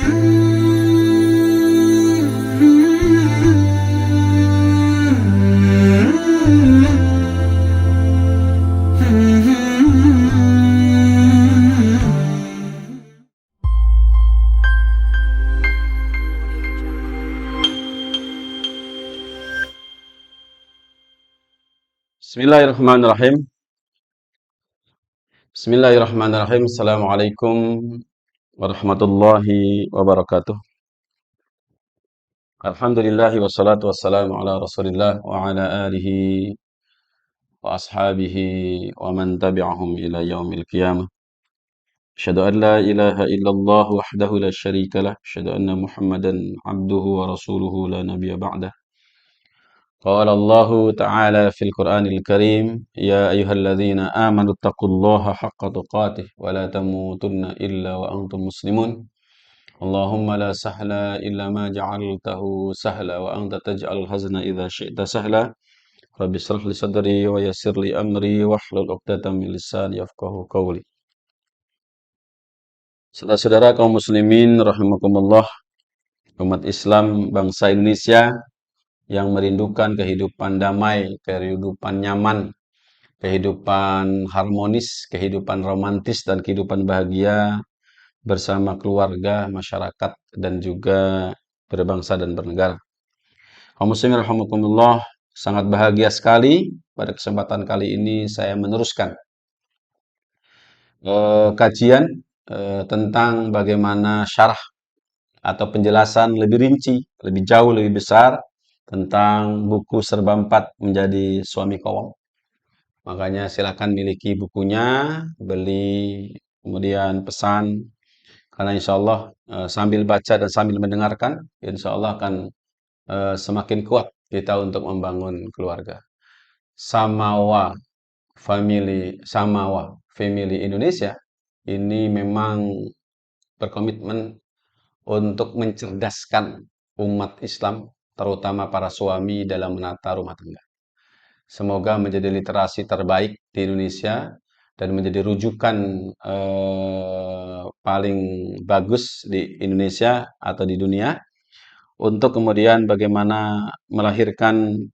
Bismillahirrahmanirrahim. Bismillahirrahmanirrahim. Assalamualaikum warahmatullahi wabarakatuh. Alhamdulillahi wassalatu wassalamu ala Rasulillah wa ala alihi wa ashabihi wa man tabi'ahum ila yaumil qiyamah. Asyhadu an la ilaha illallah wahdahu la syarika lah. Asyhadu anna Muhammadan abduhu wa rasuluhu la nabiyya ba'dah. Qala Allah Ta'ala fil Qur'anil Karim, ya ayyuhalladzina amanu taqullaha haqqa tuqatih wa la tamutunna illa wa antum muslimun. Allahumma la sahla illa ma ja'altahu sahla wa anta taj'al hazna idza syi'ta sahla. Rabbi shrah li sadri wa yassir li amri wahlul 'uqdatam min lisani yafqahu qawli. Saudara-saudara kaum muslimin rahimakumullah, umat Islam bangsa Indonesia yang merindukan kehidupan damai, kehidupan nyaman, kehidupan harmonis, kehidupan romantis, dan kehidupan bahagia bersama keluarga, masyarakat, dan juga berbangsa dan bernegara. Kaum muslimin rahimakumullah, sangat bahagia sekali pada kesempatan kali ini saya meneruskan kajian tentang bagaimana syarah atau penjelasan lebih rinci, lebih jauh, lebih besar tentang buku Serba 4 Menjadi Suami Kowong. Makanya silakan miliki bukunya, beli, kemudian pesan, karena insya Allah sambil baca dan sambil mendengarkan, insya Allah akan semakin kuat kita untuk membangun keluarga. Samawa Family Indonesia ini memang berkomitmen untuk mencerdaskan umat Islam, terutama para suami dalam menata rumah tangga. Semoga menjadi literasi terbaik di Indonesia dan menjadi rujukan paling bagus di Indonesia atau di dunia untuk kemudian bagaimana melahirkan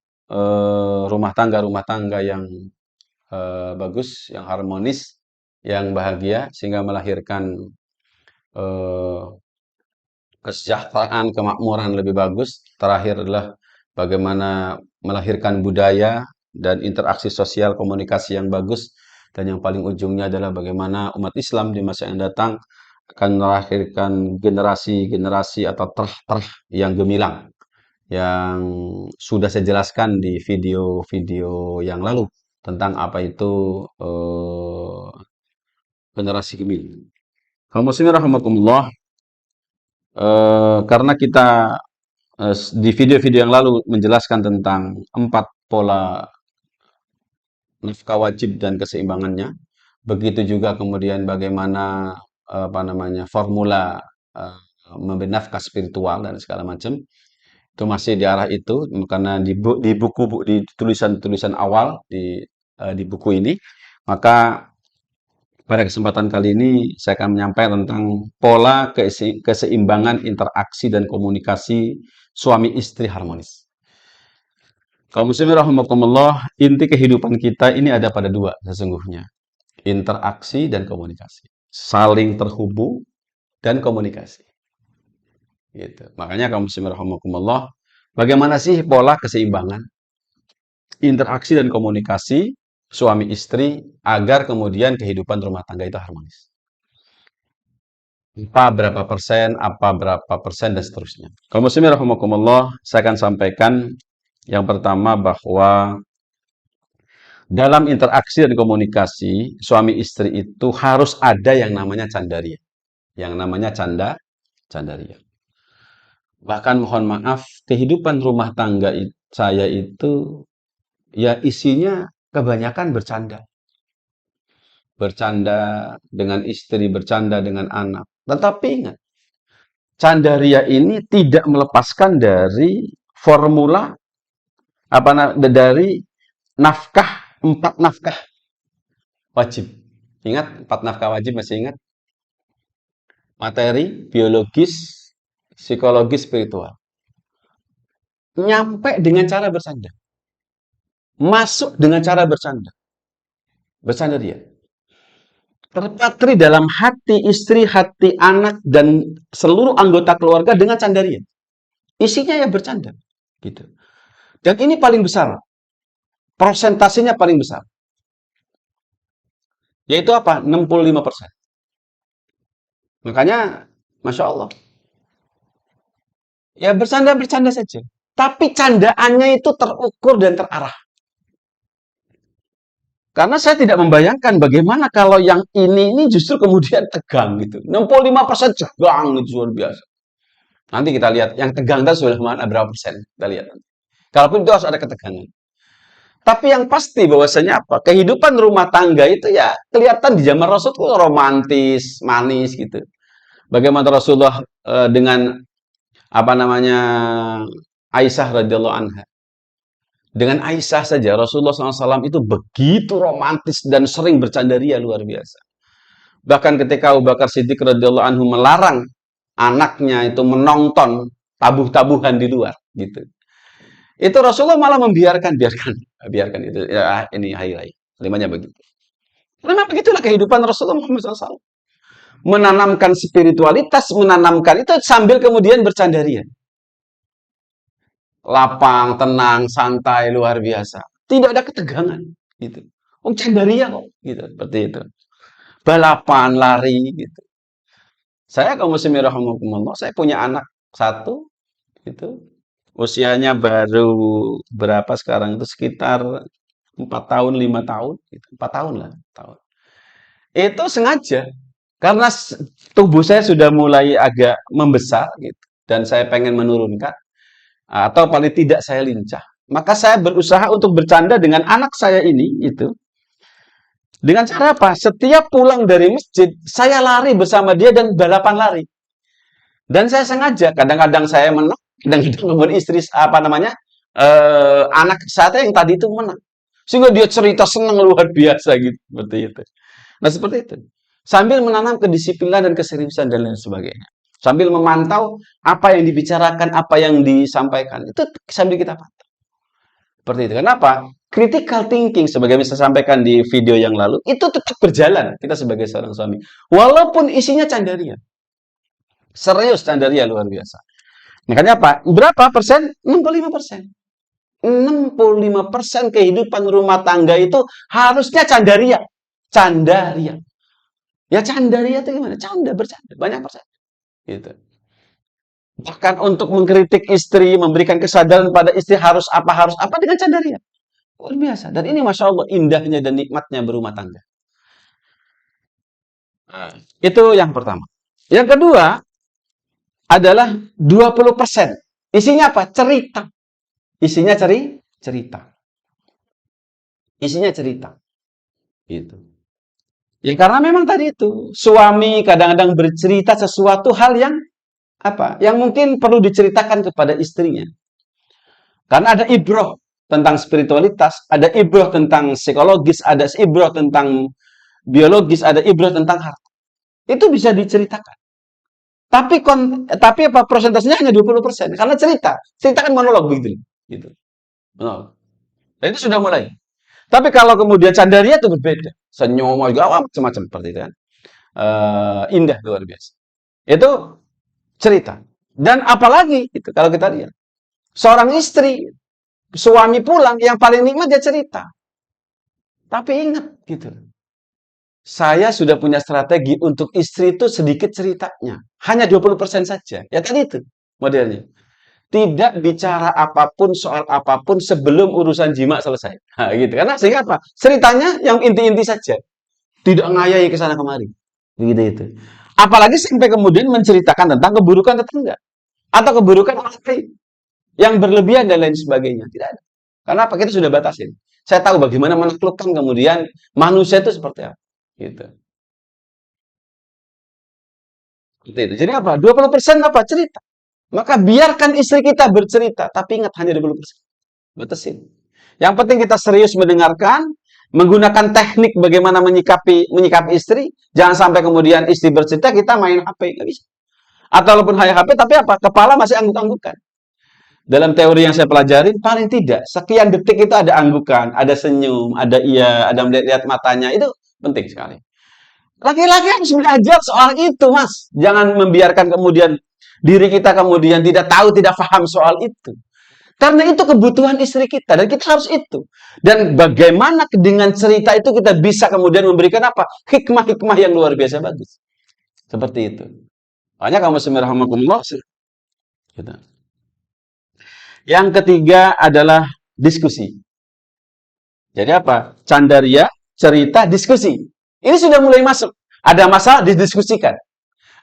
rumah tangga yang bagus, yang harmonis, yang bahagia, sehingga melahirkan kesejahteraan, kemakmuran lebih bagus. Terakhir adalah bagaimana melahirkan budaya dan interaksi sosial komunikasi yang bagus. Dan yang paling ujungnya adalah bagaimana umat Islam di masa yang datang akan melahirkan generasi-generasi atau terah-terah yang gemilang. Yang sudah saya jelaskan di video-video yang lalu tentang apa itu generasi gemilang. Kaum muslimin rahimakumullah, karena kita di video-video yang lalu menjelaskan tentang 4 pola nafkah wajib dan keseimbangannya, begitu juga kemudian bagaimana formula memberi nafkah spiritual dan segala macam, itu masih di arah itu, karena di tulisan-tulisan awal di buku ini. Maka pada kesempatan kali ini saya akan menyampaikan tentang pola keseimbangan interaksi dan komunikasi suami istri harmonis. Kaum muslimin rahimakumullah, inti kehidupan kita ini ada pada 2 sesungguhnya. Interaksi dan komunikasi. Saling terhubung dan komunikasi. Gitu. Makanya kaum muslimin rahimakumullah, bagaimana sih pola keseimbangan interaksi dan komunikasi suami istri agar kemudian kehidupan rumah tangga itu harmonis? Berapa persen, dan seterusnya. Kaum muslimin rahimakumullah, saya akan sampaikan yang pertama bahwa dalam interaksi dan komunikasi suami istri itu harus ada yang namanya candaria. Yang namanya candaria. Bahkan mohon maaf, kehidupan rumah tangga saya itu ya isinya kebanyakan bercanda. Bercanda dengan istri, bercanda dengan anak. Tetapi ingat, candaria ini tidak melepaskan dari formula dari nafkah, 4 nafkah wajib. Ingat, 4 nafkah wajib, masih ingat? materi, biologis, psikologis, spiritual. Nyampe dengan cara bercanda. Masuk dengan cara bercanda. Bercanda dia. Terpatri dalam hati istri, hati anak, dan seluruh anggota keluarga dengan canda dia. Isinya ya bercanda. Gitu. Dan ini paling besar. Persentasenya paling besar. Yaitu apa? 65%. Makanya, Masya Allah. Ya bercanda-bercanda saja. Tapi candaannya itu terukur dan terarah. Karena saya tidak membayangkan bagaimana kalau yang ini justru kemudian tegang gitu. 65% tegang itu luar biasa. Nanti kita lihat yang tegang itu sudah mana berapa persen. Kita lihat nanti. Kalaupun itu harus ada ketegangan. Tapi yang pasti bahwasanya apa? Kehidupan rumah tangga itu ya kelihatan di zaman Rasul itu romantis, manis gitu. Bagaimana Rasulullah dengan apa namanya Aisyah radhiyallahu anha. Dengan Aisyah saja Rasulullah SAW itu begitu romantis dan sering bercanda ria luar biasa. Bahkan ketika Abu Bakar Siddiq radhiyallahu anhu melarang anaknya itu menonton tabuh-tabuhan di luar gitu. Itu Rasulullah malah biarkan itu ya, ini hai. Limanya begitu. Memang begitulah kehidupan Rasulullah Muhammad SAW. Menanamkan spiritualitas, menanamkan itu sambil kemudian bercanda ria. Lapang, tenang, santai, luar biasa. Tidak ada ketegangan, gitu. Canda ria kok, gitu, seperti itu. Balapan, lari, gitu. Saya kaum muslimin rahimakumullah, saya punya anak satu, gitu. Usianya baru berapa sekarang itu sekitar 4 tahun, 5 tahun, gitu. 4 tahun lah, tahun. Itu sengaja karena tubuh saya sudah mulai agak membesar, gitu. Dan saya pengen menurunkan atau paling tidak saya lincah. Maka saya berusaha untuk bercanda dengan anak saya ini itu. Dengan cara apa? Setiap pulang dari masjid, saya lari bersama dia dan balapan lari. Dan saya sengaja, kadang-kadang saya menang, kadang-kadang istri apa namanya? Anak saya yang tadi itu menang. Sehingga dia cerita senang luar biasa gitu, seperti itu. Nah, seperti itu. Sambil menanam kedisiplinan dan keseriusan dan lain sebagainya. Sambil memantau apa yang dibicarakan, apa yang disampaikan. Itu sambil kita pantau. Seperti itu. Kenapa? Critical thinking, sebagai saya sampaikan di video yang lalu, itu tetap berjalan kita sebagai seorang suami. Walaupun isinya candaria. Serius candaria luar biasa. Makanya apa? Berapa persen? 65%. 65% kehidupan rumah tangga itu harusnya candaria. Candaria. Ya candaria itu gimana? Canda, bercanda. Banyak persen. Gitu. Bahkan untuk mengkritik istri, memberikan kesadaran pada istri harus apa dengan candaria. Luar biasa. Dan ini Masya Allah indahnya dan nikmatnya berumah tangga. Nah, itu yang pertama. Yang kedua adalah 20%. Isinya apa? Cerita. Isinya cerita. Isinya cerita. Gitu. Ya karena memang tadi itu suami kadang-kadang bercerita sesuatu hal yang apa? Yang mungkin perlu diceritakan kepada istrinya. Karena ada ibroh tentang spiritualitas, ada ibroh tentang psikologis, ada ibroh tentang biologis, ada ibroh tentang harta. Itu bisa diceritakan. Tapi apa persentasenya hanya 20% karena ceritakan monolog begitu. Gitu. Monolog. Dan itu sudah mulai. Tapi kalau kemudian candaria itu berbeda. Senyum juga macam-macam seperti itu kan. Indah luar biasa. Itu cerita. Dan apalagi itu kalau kita lihat seorang istri, suami pulang yang paling nikmat dia cerita. Tapi ingat gitu. Saya sudah punya strategi untuk istri itu sedikit ceritanya. Hanya 20% saja. Ya tadi itu modelnya. Tidak bicara apapun soal apapun sebelum urusan jima selesai. Nah, gitu. Karena sehingga apa? Ceritanya yang inti-inti saja. Tidak ngayai ke sana kemari. Begitu itu. Apalagi sampai kemudian menceritakan tentang keburukan tetangga atau keburukan orang lain yang berlebihan dan lain sebagainya. Tidak ada. Karena apa? Kita sudah batasin. Saya tahu bagaimana menaklukkan kemudian manusia itu seperti apa. Gitu. Itu. Jadi apa? 20% apa? Cerita. Maka biarkan istri kita bercerita, tapi ingat hanya 20%. Batasin. Yang penting kita serius mendengarkan, menggunakan teknik bagaimana menyikapi istri. Jangan sampai kemudian istri bercerita kita main HP, nggak bisa. Atau walaupun hanya HP, tapi apa? Kepala masih angguk-anggukan. Dalam teori yang saya pelajari, paling tidak sekian detik itu ada anggukan, ada senyum, ada iya, ada melihat matanya, itu penting sekali. Laki-laki harus belajar soal itu, Mas. Jangan membiarkan kemudian diri kita kemudian tidak tahu, tidak paham soal itu. Karena itu kebutuhan istri kita, dan kita harus itu. Dan bagaimana dengan cerita itu kita bisa kemudian memberikan apa? Hikmah-hikmah yang luar biasa bagus. Seperti itu. Makanya kamu semua gitu. Yang ketiga adalah diskusi. Jadi apa? Candaria, cerita, diskusi. Ini sudah mulai masuk. Ada masalah didiskusikan.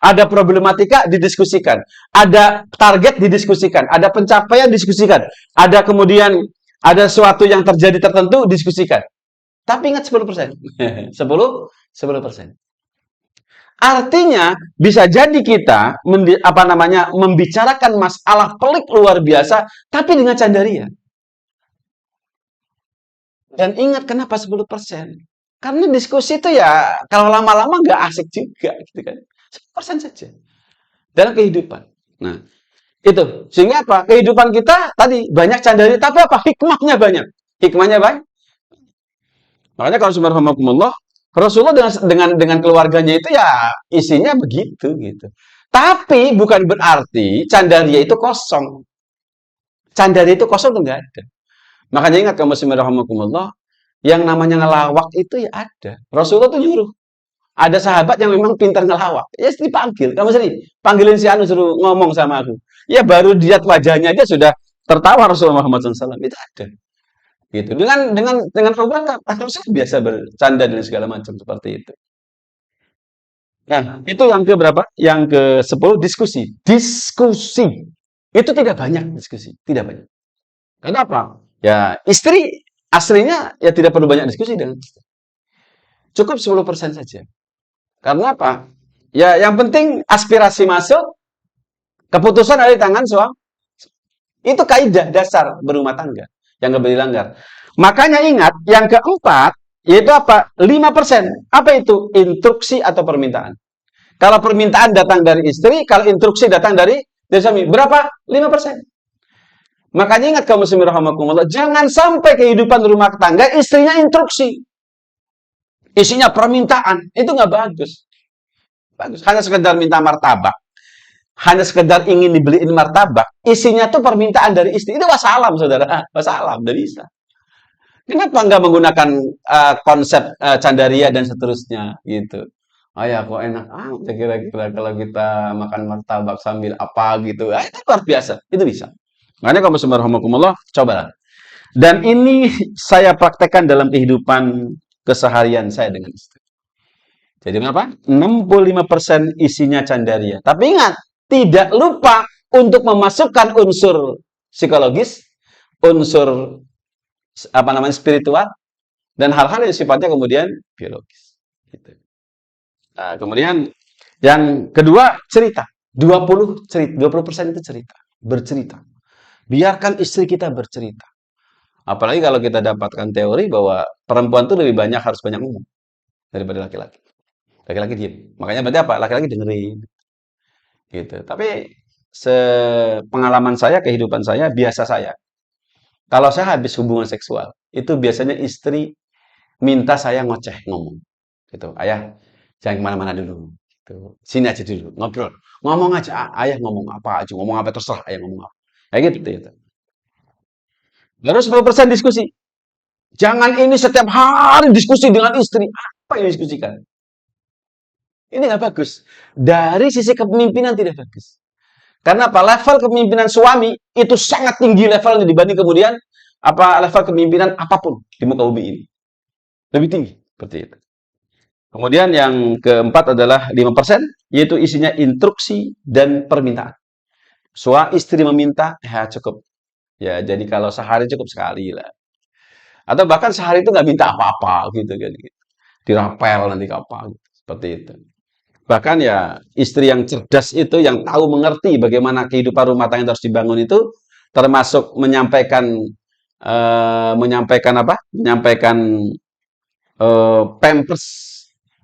Ada problematika didiskusikan. Ada target didiskusikan. Ada pencapaian didiskusikan. Ada kemudian ada sesuatu yang terjadi tertentu diskusikan. Tapi ingat 10%. 10%. Artinya bisa jadi kita membicarakan masalah pelik luar biasa tapi dengan candaria. Dan ingat kenapa 10%? Karena diskusi itu ya kalau lama-lama nggak asik juga gitu kan. 10% saja dalam kehidupan. Nah, itu. Sehingga apa? Kehidupan kita tadi banyak candari, tapi apa? Hikmahnya banyak. Hikmahnya banyak. Makanya kalau subhanallah, Rasulullah dengan keluarganya itu ya isinya begitu gitu. Tapi bukan berarti candaria itu kosong. Candaria itu kosong enggak ada. Makanya ingat kaum muslimin rahimakumullah, yang namanya ngelawak itu ya ada. Rasulullah tuh nyuruh. Ada sahabat yang memang pintar ngelawak. Ya dipanggil. Kamu sendiri panggilin si Anu suruh ngomong sama aku. Ya baru dilihat wajahnya aja sudah tertawa Rasulullah Muhammad SAW. Itu ada. Gitu. Dengan Allah Rasul biasa bercanda dan segala macam seperti itu. Nah, itu yang ke berapa? Yang ke-10 diskusi. Diskusi. Itu tidak banyak diskusi, tidak banyak. Kenapa? Ya, istri aslinya ya tidak perlu banyak diskusi dengan istri. Cukup 10% saja. Karena apa? Ya, yang penting aspirasi masuk, keputusan ada di tangan suami. Itu kaidah dasar berumah tangga yang nggak boleh dilanggar. Makanya ingat, yang keempat yaitu apa? 5%. Apa itu? Instruksi atau permintaan. Kalau permintaan datang dari istri, kalau instruksi datang dari suami. Berapa? 5%. Makanya ingat kaum muslimin rahimakumullah, jangan sampai kehidupan rumah tangga istrinya instruksi. Isinya permintaan, itu nggak bagus. Bagus. Hanya sekedar minta martabak. Hanya sekedar ingin dibeliin martabak. Isinya tuh permintaan dari istri. Itu wassalam, saudara. Wassalam, udah bisa. Kenapa nggak menggunakan konsep candaria dan seterusnya, gitu. Oh ya, kok enak kira-kira kalau kita makan martabak sambil apa gitu. Itu luar biasa. Itu bisa. Makanya kalau subhanallah, cobalah. Dan ini saya praktekkan dalam kehidupan keseharian saya dengan istri. Jadi apa? 65% isinya candaria. Tapi ingat, tidak lupa untuk memasukkan unsur psikologis, unsur spiritual, dan hal-hal yang sifatnya kemudian biologis. Gitu. Nah, kemudian yang kedua cerita. 20% itu cerita, bercerita. Biarkan istri kita bercerita. Apalagi kalau kita dapatkan teori bahwa perempuan itu lebih banyak harus banyak ngomong daripada laki-laki. Laki-laki diem. Makanya berarti apa? Laki-laki dengerin. Gitu. Tapi sepengalaman saya, kehidupan saya, biasa saya. Kalau saya habis hubungan seksual, itu biasanya istri minta saya ngoceh ngomong. Gitu. Ayah, jangan kemana-mana dulu. Gitu. Sini aja dulu, ngobrol. Ngomong aja, ayah ngomong apa aja, ngomong apa terserah, ayah ngomong apa. Kayak gitu. Baru 10% diskusi. Jangan ini setiap hari diskusi dengan istri. Apa yang diskusikan? Ini nggak bagus. Dari sisi kepemimpinan tidak bagus. Karena apa? Level kepemimpinan suami itu sangat tinggi levelnya dibanding kemudian level kepemimpinan apapun di muka bumi ini. Lebih tinggi. Seperti itu. Kemudian yang keempat adalah 5%, yaitu isinya instruksi dan permintaan. Istri meminta, ya cukup. Ya, jadi kalau sehari cukup sekali lah. Atau bahkan sehari itu nggak minta apa-apa gitu kan. Dirapel nanti apa gitu. Seperti itu. Bahkan ya istri yang cerdas itu yang tahu mengerti bagaimana kehidupan rumah tangga harus dibangun itu termasuk menyampaikan Pampers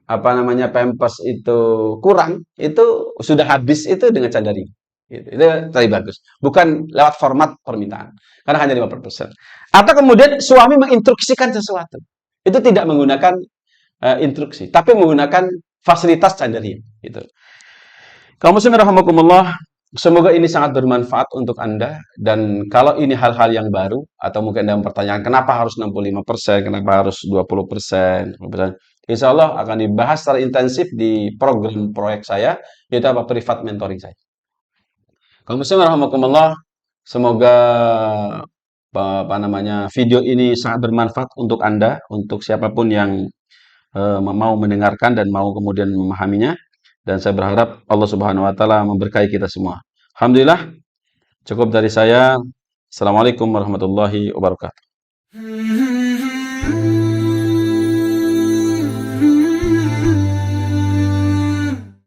apa namanya Pampers itu kurang, itu sudah habis itu dengan cadar ini. Gitu. Itu tadi bagus. Bukan lewat format permintaan. Karena hanya 50%. Atau kemudian suami menginstruksikan sesuatu. Itu tidak menggunakan instruksi, tapi menggunakan fasilitas cadari. Gitu. Kaum muslimin rahimakumullah, semoga ini sangat bermanfaat untuk Anda. Dan kalau ini hal-hal yang baru, atau mungkin Anda mempertanyakan kenapa harus 65%, kenapa harus 20%, insya Allah akan dibahas secara intensif di program proyek saya, yaitu apa? Privat mentoring saya. Kaum muslimin rahimakumullah, semoga apa namanya video ini sangat bermanfaat untuk Anda, untuk siapapun yang mau mendengarkan dan mau kemudian memahaminya. Dan saya berharap Allah Subhanahu wa taala memberkahi kita semua. Alhamdulillah, cukup dari saya. Assalamualaikum warahmatullahi wabarakatuh.